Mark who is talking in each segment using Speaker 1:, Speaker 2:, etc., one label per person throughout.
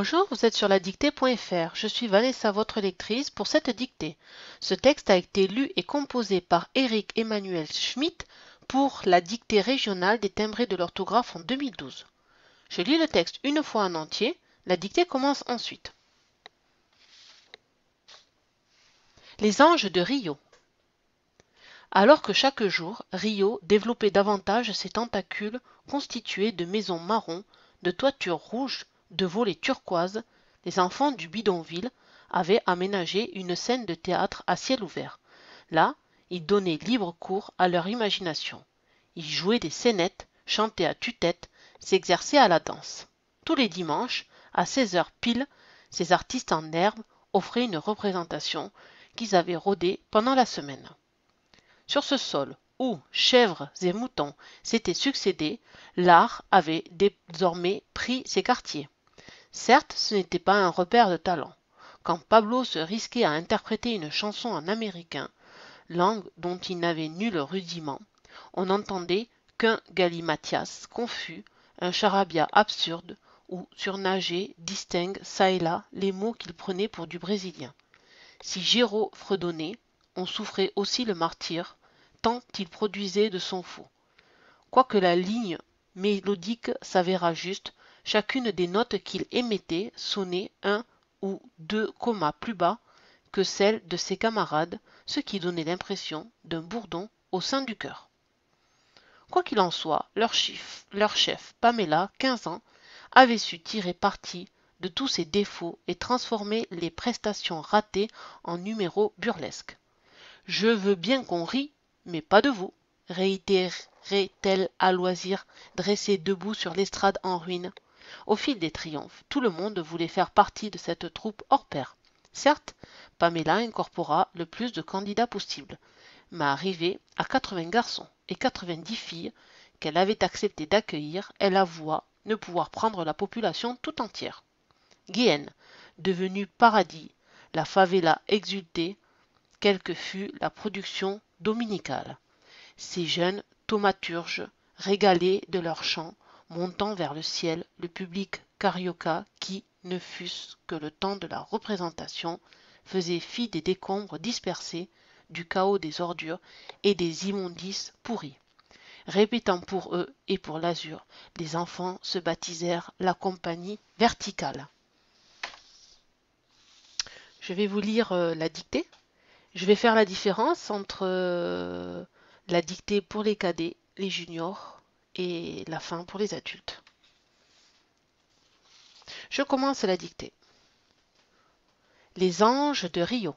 Speaker 1: Bonjour, vous êtes sur la dictée.fr. Je suis Vanessa, votre lectrice pour cette dictée. Ce texte a été lu et composé par Eric Emmanuel Schmitt pour la dictée régionale des timbrés de l'orthographe en 2012. Je lis le texte une fois en entier. La dictée commence ensuite. Les anges de Rio. Alors que chaque jour, Rio développait davantage ses tentacules constitués de maisons marron, de toitures rouges, de volets turquoises, les enfants du bidonville avaient aménagé une scène de théâtre à ciel ouvert. Là, ils donnaient libre cours à leur imagination. Ils jouaient des scénettes, chantaient à tue-tête, s'exerçaient à la danse. Tous les dimanches, à 16 heures pile, ces artistes en herbe offraient une représentation qu'ils avaient rodée pendant la semaine. Sur ce sol où chèvres et moutons s'étaient succédé, l'art avait désormais pris ses quartiers. Certes, ce n'était pas un repère de talent. Quand Pablo se risquait à interpréter une chanson en américain, langue dont il n'avait nul rudiment, on n'entendait qu'un galimatias confus, un charabia absurde, où surnageaient distincts çà et là les mots qu'il prenait pour du brésilien. Si Géraud fredonnait, on souffrait aussi le martyre, tant il produisait de sons faux. Quoique la ligne mélodique s'avérât juste, chacune des notes qu'il émettait sonnait un ou deux commas plus bas que celles de ses camarades, ce qui donnait l'impression d'un bourdon au sein du chœur. Quoi qu'il en soit, leur chef, Pamela, 15 ans, avait su tirer parti de tous ses défauts et transformer les prestations ratées en numéros burlesques. « Je veux bien qu'on rie, mais pas de vous », réitérait-elle à loisir, dressée debout sur l'estrade en ruine. Au fil des triomphes, tout le monde voulait faire partie de cette troupe hors pair. Certes, Pamela incorpora le plus de candidats possible, mais arrivée à 80 garçons et 90 filles qu'elle avait accepté d'accueillir, elle avoua ne pouvoir prendre la population tout entière. Guyenne, devenue paradis, la favela exultait, quelle que fût la production dominicale. Ces jeunes thaumaturges régalaient de leurs chants, montant vers le ciel le public carioca qui, ne fût-ce que le temps de la représentation, faisait fi des décombres dispersés, du chaos des ordures et des immondices pourris. Répétant pour eux et pour l'azur, les enfants se baptisèrent la compagnie verticale. Je vais vous lire la dictée. Je vais faire la différence entre la dictée pour les cadets, les juniors et la fin pour les adultes. Je commence la dictée. Les anges de Rio.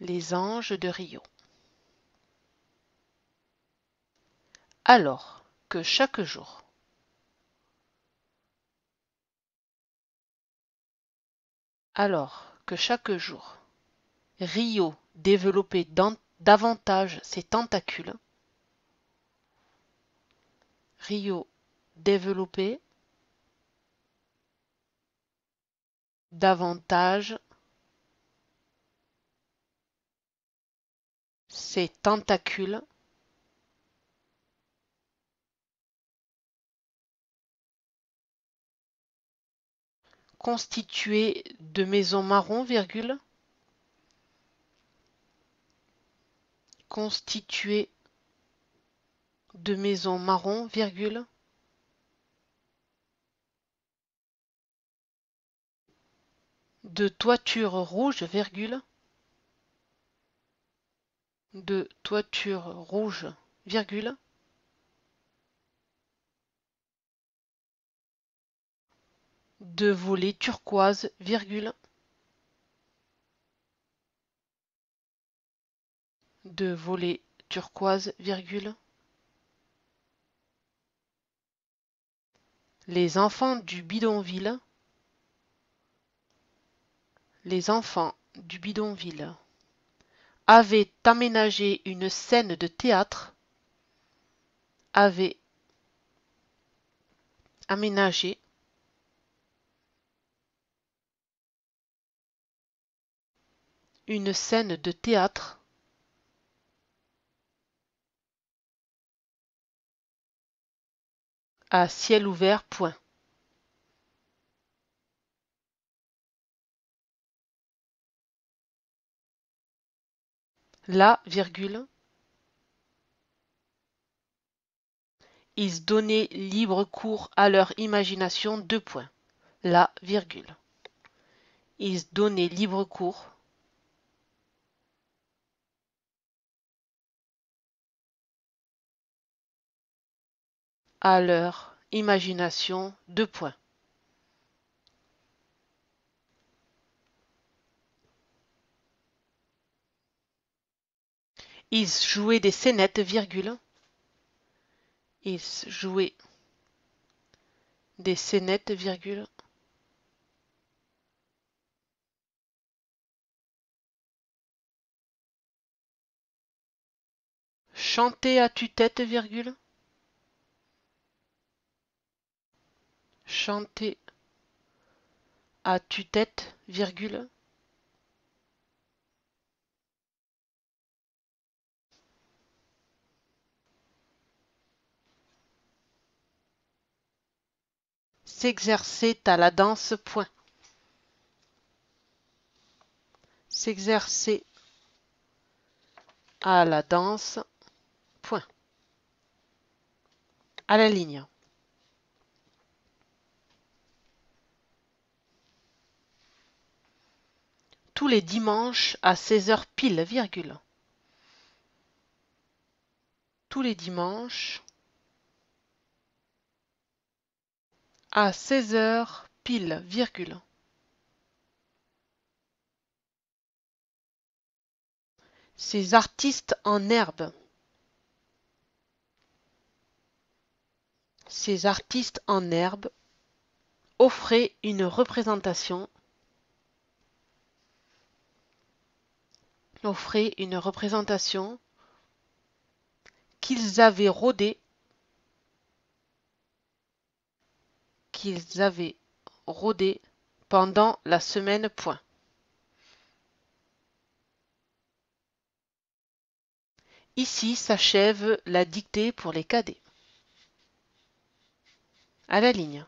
Speaker 1: Les anges de Rio. Alors que chaque jour, Rio développait davantage ses tentacules, Rio développait davantage ses tentacules, constitués de maisons marron, constitués de maisons marron, de toitures rouges, de toitures rouges, de volets turquoises, de volets turquoises, les enfants du bidonville, avaient aménagé une scène de théâtre, avaient aménagé une scène de théâtre à ciel ouvert, point. La, virgule, ils donnaient libre cours à leur imagination, deux points. La, virgule, ils donnaient libre cours à leur imagination, deux points. Ils jouaient des scénettes, virgule, ils jouaient des scénettes, virgule, chantaient à tue-tête, virgule, chantaient à tue-tête, virgule, s'exercer à la danse, point. S'exercer à la danse, point. À la ligne. Tous les dimanches à 16h pile, virgule. Tous les dimanches à 16h pile, virgule. Ces artistes en herbe. Ces artistes en herbe offraient une représentation qu'ils avaient rodée pendant la semaine, point. Ici s'achève la dictée pour les cadets. À la ligne.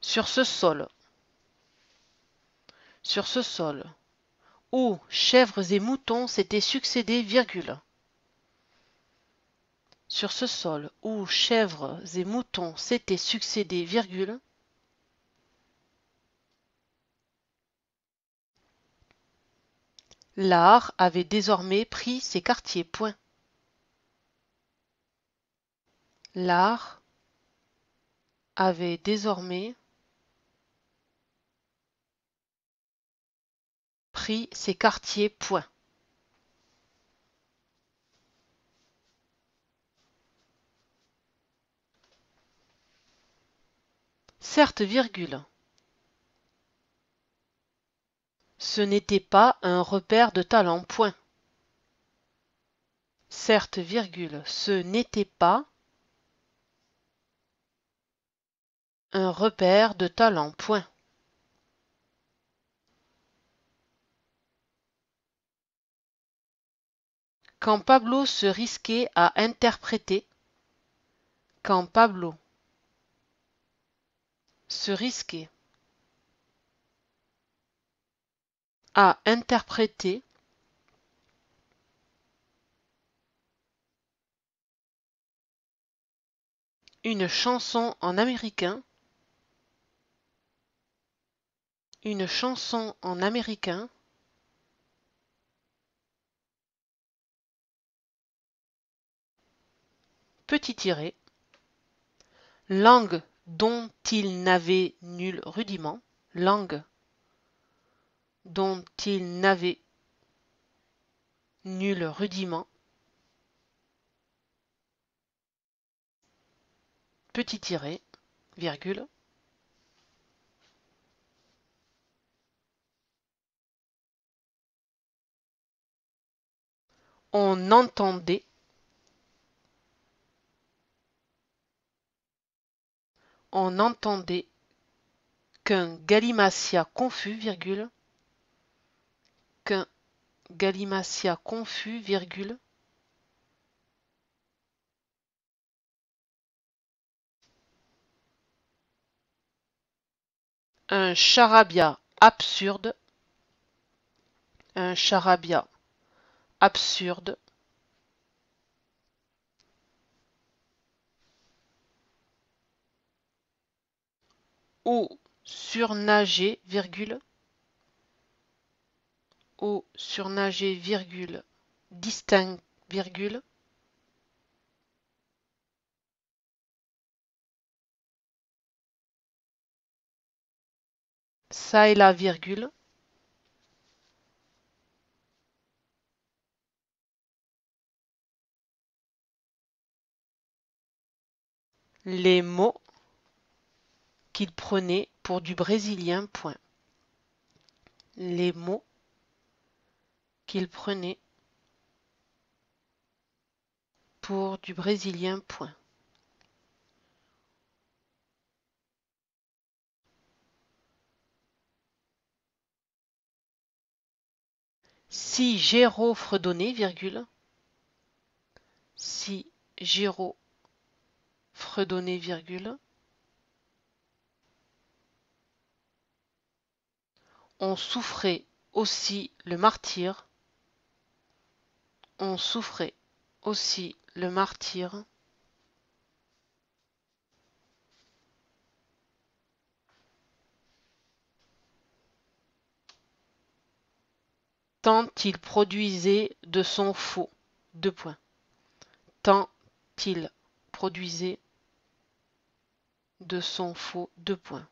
Speaker 1: Sur ce sol, où chèvres et moutons s'étaient succédés, virgule. Sur ce sol, où chèvres et moutons s'étaient succédés, virgule, l'art avait désormais pris ses quartiers, point. L'art avait désormais pris ses quartiers, point. Certes, virgule, ce n'était pas un repère de talent, point. Certes, virgule, ce n'était pas un repère de talent, point. Quand Pablo se risquait à interpréter, quand Pablo se risquait à interpréter une chanson en américain, petit tiret, langue dont il n'avait nul rudiment, langue dont il n'avait nul rudiment, petit tiret, virgule, on entendait qu'un galimatia confus, virgule, qu'un galimatia confus, virgule, Un charabia absurde. Un charabia absurde. Ou surnager, virgule. Ou surnager, virgule. Distinct, virgule. Ça et là, virgule. Les mots qu'il prenait pour du brésilien, point. Les mots qu'il prenait pour du brésilien, point. Si Géraud fredonnait, virgule. Si Géraud fredonnait, virgule. On souffrait aussi le martyre. On souffrait aussi le martyre. Tant il produisait de son faux. Deux points. Tant il produisait de son faux. Deux points.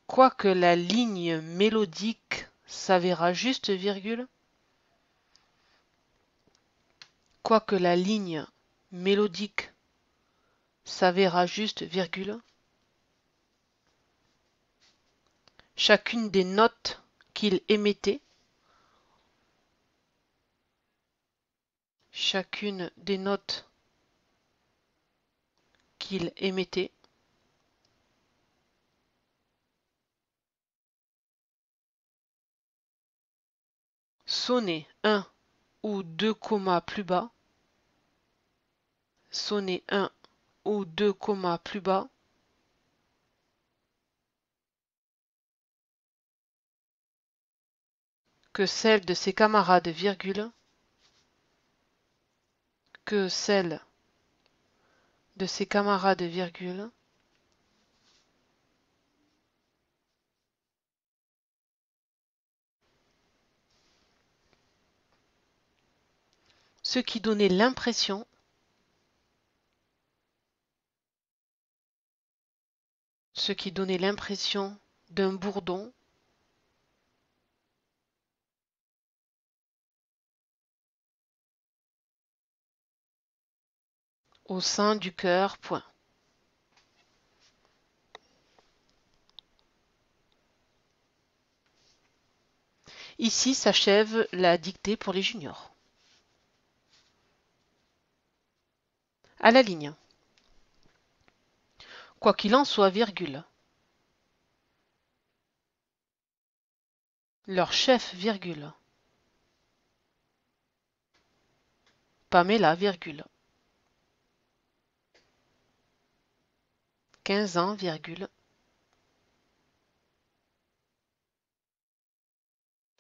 Speaker 1: Quoique la ligne mélodique s'avéra juste, virgule. Quoique la ligne mélodique s'avéra juste, virgule. Chacune des notes qu'il émettait. Chacune des notes qu'il émettait sonnait un ou deux commas plus bas, sonnait un ou deux commas plus bas, que celle de ses camarades, virgule, que celle de ses camarades, virgule, ce qui donnait l'impression d'un bourdon au sein du cœur, point. Ici s'achève la dictée pour les juniors. À la ligne. Quoi qu'il en soit, virgule. Leur chef, virgule. Pamela, virgule. 15 ans, virgule.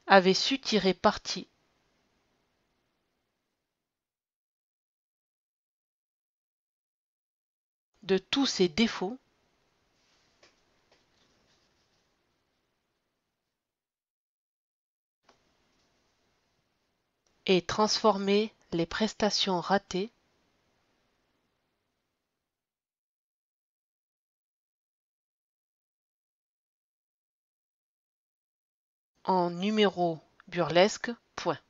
Speaker 1: Avait su tirer parti de tous ses défauts et transformer les prestations ratées en numéros burlesques, point.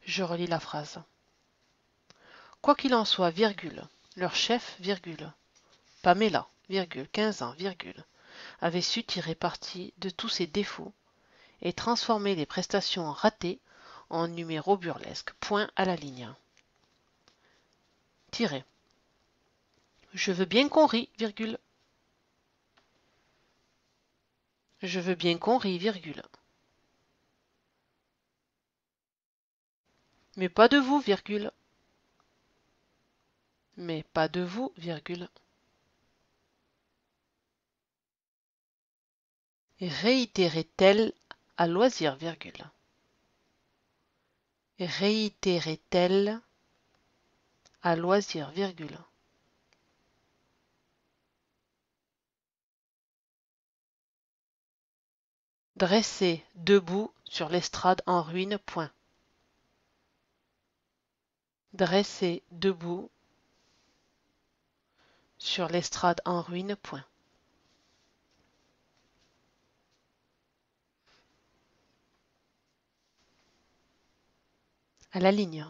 Speaker 1: Je relis la phrase. Quoi qu'il en soit, virgule, leur chef, virgule, Pamela, virgule, 15 ans, virgule, avait su tirer parti de tous ses défauts et transformer les prestations ratées en numéros burlesques, point à la ligne. Tiré. Je veux bien qu'on rie, virgule. Je veux bien qu'on rie, virgule. Mais pas de vous, virgule. Mais pas de vous, virgule. Réitérait-elle à loisir, virgule. Réitérait-elle à loisir, virgule. Dressé debout sur l'estrade en ruine, point. Dressé debout sur l'estrade en ruine, point. À la ligne.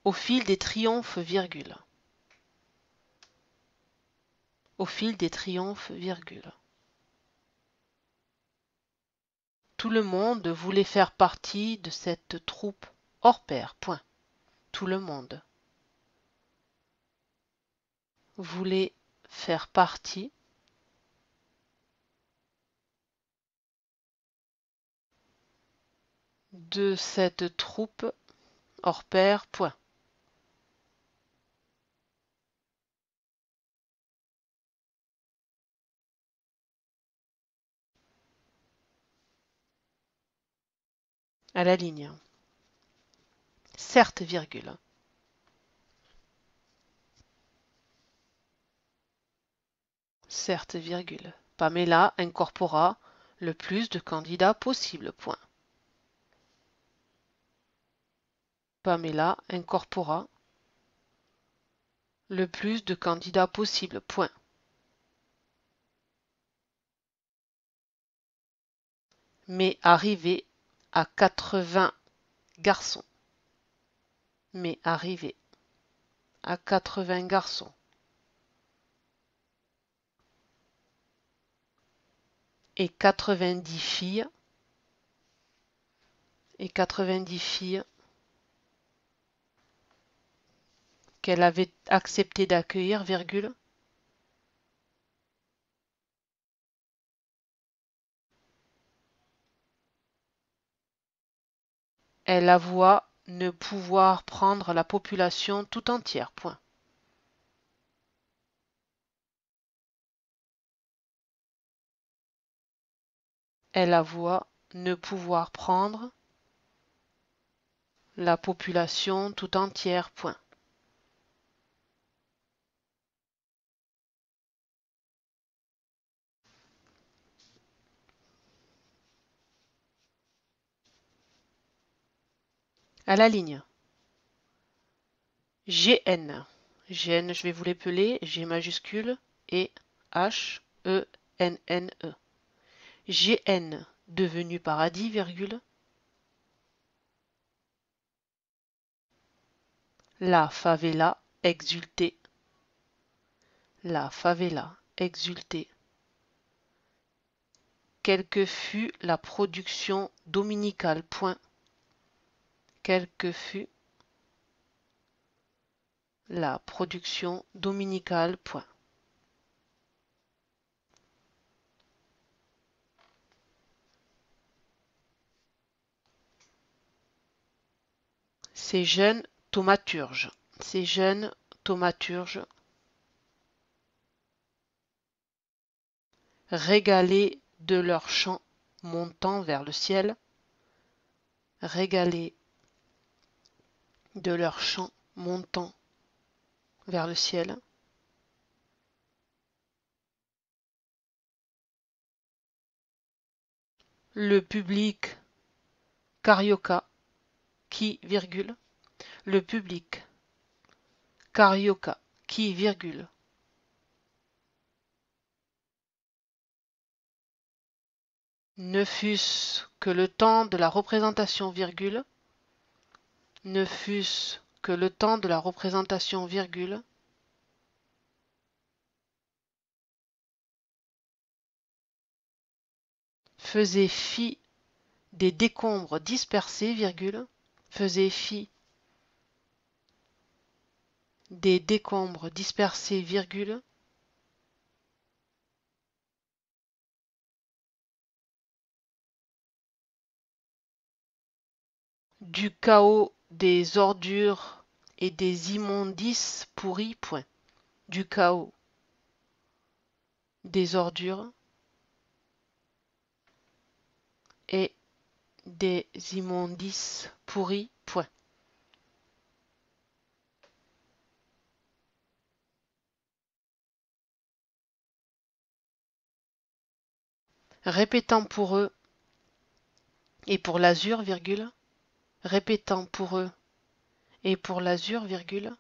Speaker 1: Au fil des triomphes, virgule. Au fil des triomphes, virgule. Tout le monde voulait faire partie de cette troupe hors pair, point. Tout le monde voulait faire partie de cette troupe hors pair, point. À la ligne. Certes, virgule. Certes, virgule. Pamela incorpora le plus de candidats possible, point. Pamela incorpora le plus de candidats possible, point. Mais arrivé à 80 garçons. Mais arrivé à 80 garçons. Et 90 filles. Et 90 filles qu'elle avait accepté d'accueillir, virgule. Elle avoua ne pouvoir prendre la population tout entière, point. Elle avoua ne pouvoir prendre la population tout entière, point. À la ligne. GN. GN, je vais vous l'épeler. G majuscule et H, E, N, N, E. GN devenu paradis, virgule. La favela exultait. La favela exultait. Quelle que fût la production dominicale, point. Quelle que fût la production dominicale, point. Ces jeunes thaumaturges, ces jeunes thaumaturges, régalés de leur chant montant vers le ciel, régalés de leur chant montant vers le ciel, le public carioca qui, virgule, le public carioca qui, virgule, ne fût-ce que le temps de la représentation, virgule, ne fût-ce que le temps de la représentation, virgule, faisait fi des décombres dispersés, virgule, faisait fi des décombres dispersés, virgule, du chaos des ordures et des immondices pourris, point. Du chaos des ordures et des immondices pourris, point. Répétant pour eux et pour l'azur, virgule, répétant pour eux et pour l'azur, virgule,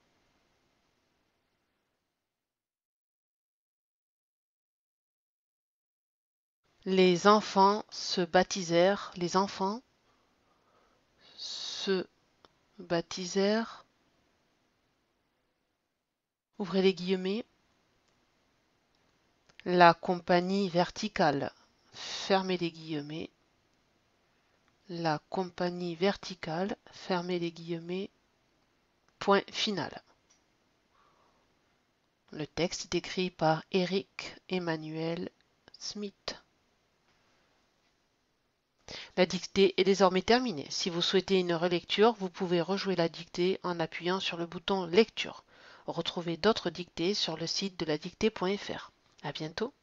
Speaker 1: les enfants se baptisèrent, les enfants se baptisèrent, ouvrez les guillemets, la compagnie verticale, fermez les guillemets, la compagnie verticale, fermez les guillemets, point final. Le texte est écrit par Eric Emmanuel Smith. La dictée est désormais terminée. Si vous souhaitez une relecture, vous pouvez rejouer la dictée en appuyant sur le bouton Lecture. Retrouvez d'autres dictées sur le site de ladictée.fr. À bientôt.